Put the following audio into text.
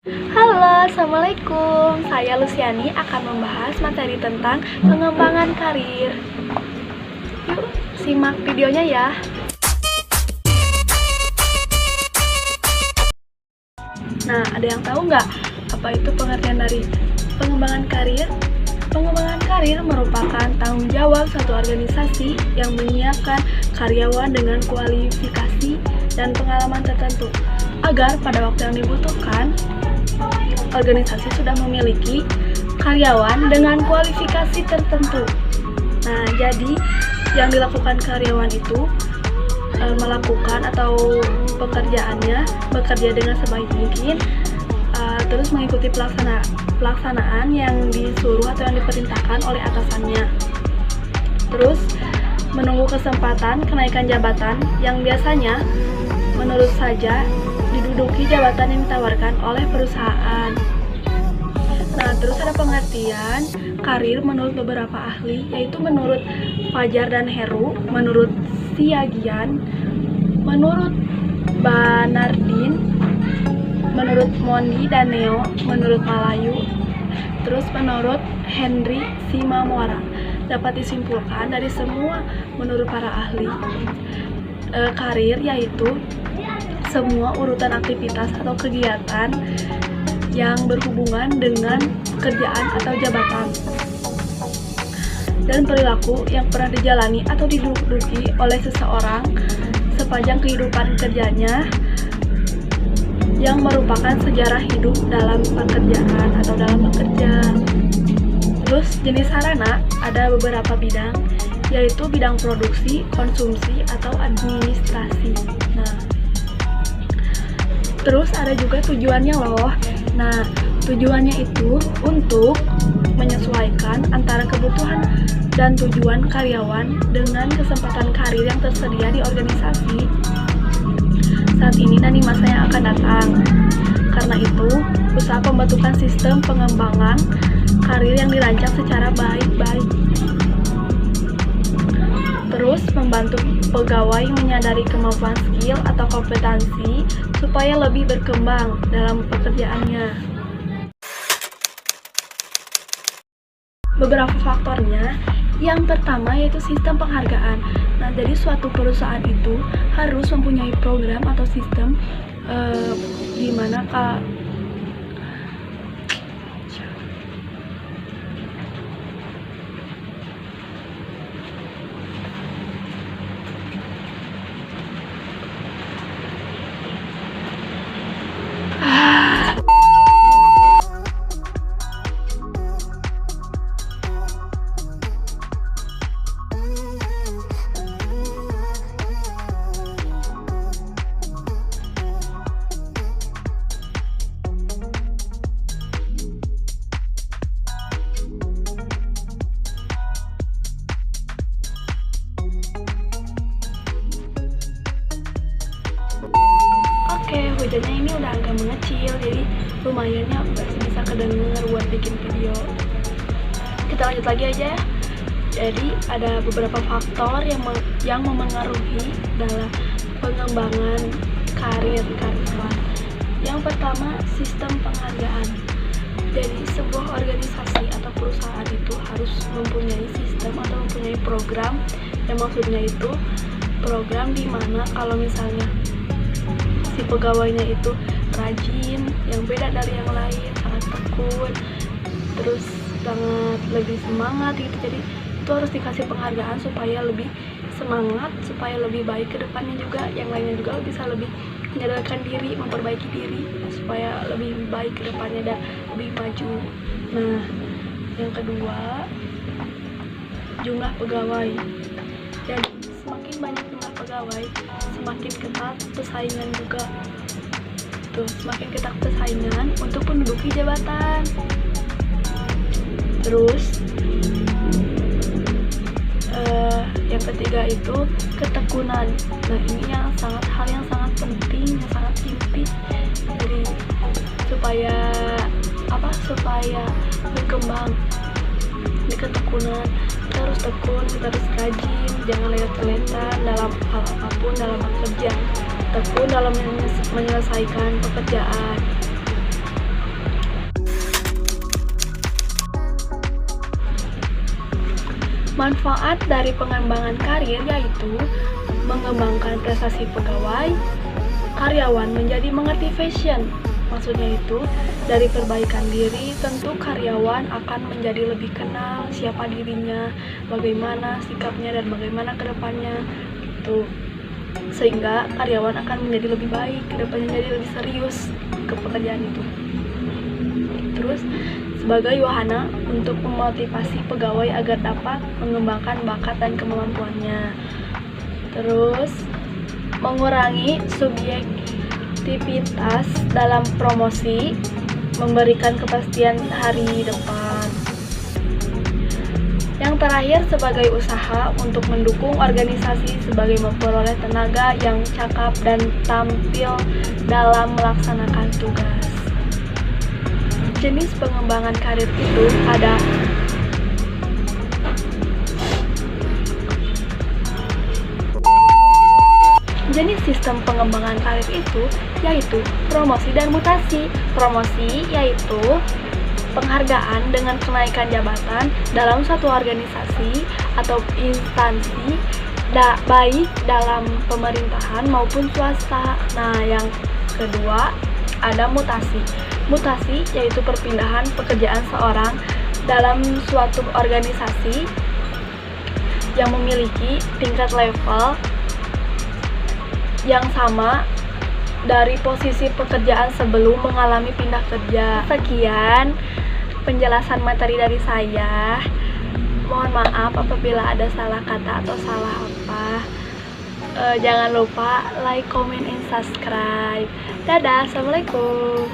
Halo, Assalamualaikum. Saya Luciani akan membahas materi tentang pengembangan karir. Yuk, simak videonya ya. Nah, ada yang tahu nggak apa itu pengertian dari pengembangan karir? Pengembangan karir merupakan tanggung jawab suatu organisasi yang menyiapkan karyawan dengan kualifikasi dan pengalaman tertentu agar pada waktu yang dibutuhkan organisasi sudah memiliki karyawan dengan kualifikasi tertentu. Nah, jadi yang dilakukan karyawan itu melakukan atau pekerjaannya bekerja dengan sebaik mungkin, terus mengikuti pelaksanaan yang disuruh atau yang diperintahkan oleh atasannya. Terus menunggu kesempatan kenaikan jabatan yang biasanya menurut saja diduduki jabatan yang ditawarkan oleh perusahaan. Nah, terus ada pengertian karir menurut beberapa ahli, yaitu menurut Fajar dan Heru, menurut Siagian, menurut Banardin, menurut Mondi dan Neo, menurut Malayu, terus menurut Henry Simamora. Dapat disimpulkan dari semua menurut para ahli, karir yaitu semua urutan aktivitas atau kegiatan yang berhubungan dengan pekerjaan atau jabatan dan perilaku yang pernah dijalani atau diduduki oleh seseorang sepanjang kehidupan kerjanya yang merupakan sejarah hidup dalam pekerjaan atau dalam bekerja. Terus jenis sarana ada beberapa bidang, yaitu bidang produksi, konsumsi, atau administrasi. Nah, terus ada juga tujuannya loh. Nah, tujuannya itu untuk menyesuaikan antara kebutuhan dan tujuan karyawan dengan kesempatan karir yang tersedia di organisasi saat ini dan di masa yang akan datang. Karena itu, usaha pembentukan sistem pengembangan karir yang dirancang secara baik-baik. Terus membantu pegawai menyadari kemampuan skill atau kompetensi supaya lebih berkembang dalam pekerjaannya. Beberapa faktornya, yang pertama yaitu sistem penghargaan. Nah, jadi suatu perusahaan itu harus mempunyai program atau sistem di mana hujannya ini udah agak mengecil, jadi lumayannya masih bisa kedenger buat bikin video. Kita lanjut lagi aja ya. Jadi ada beberapa faktor yang memengaruhi dalam pengembangan karir karyawan. Yang pertama, sistem penghargaan. Jadi sebuah organisasi atau perusahaan itu harus mempunyai sistem atau mempunyai program, yang maksudnya itu program di mana kalau misalnya si pegawainya itu rajin, yang beda dari yang lain, sangat tekun, terus sangat lebih semangat gitu. Jadi itu harus dikasih penghargaan supaya lebih semangat, supaya lebih baik ke depannya juga. Yang lainnya juga bisa lebih menyadarkan diri, memperbaiki diri supaya lebih baik ke depannya dan lebih maju. Nah, yang kedua, jumlah pegawai. Jadi semakin banyak jumlah pegawai, semakin ketat persaingan juga. Tuh, semakin ketat persaingan untuk menduduki jabatan. Terus yang ketiga itu ketekunan. Nah, ini hal yang sangat penting, yang sangat inti. Jadi supaya berkembang di ketekunan, kita harus tekun, kita harus rajin, jangan lewat-lewatan dalam hal apapun dalam bekerja, tekun dalam menyelesaikan pekerjaan. Manfaat dari pengembangan karir yaitu mengembangkan prestasi pegawai, karyawan menjadi mengerti fashion. Maksudnya itu, dari perbaikan diri, tentu karyawan akan menjadi lebih kenal siapa dirinya, bagaimana sikapnya, dan bagaimana kedepannya. Gitu. Sehingga karyawan akan menjadi lebih baik, kedepannya jadi lebih serius ke pekerjaan itu. Terus, sebagai wahana untuk memotivasi pegawai agar dapat mengembangkan bakat dan kemampuannya. Terus, mengurangi subjektivitas dalam promosi, memberikan kepastian hari depan. Yang terakhir, sebagai usaha untuk mendukung organisasi sebagai memperoleh tenaga yang cakap dan tampil dalam melaksanakan tugas. Jenis pengembangan karir itu ada jenis sistem pengembangan karir itu yaitu promosi dan mutasi. Promosi yaitu penghargaan dengan kenaikan jabatan dalam suatu organisasi atau instansi, baik dalam pemerintahan maupun swasta. Nah, yang kedua ada mutasi. Mutasi yaitu perpindahan pekerjaan seorang dalam suatu organisasi yang memiliki tingkat level yang sama dari posisi pekerjaan sebelum mengalami pindah kerja. Sekian penjelasan materi dari saya. Mohon maaf apabila ada salah kata atau salah apa. Jangan lupa like, comment, and subscribe. Dadah, assalamualaikum.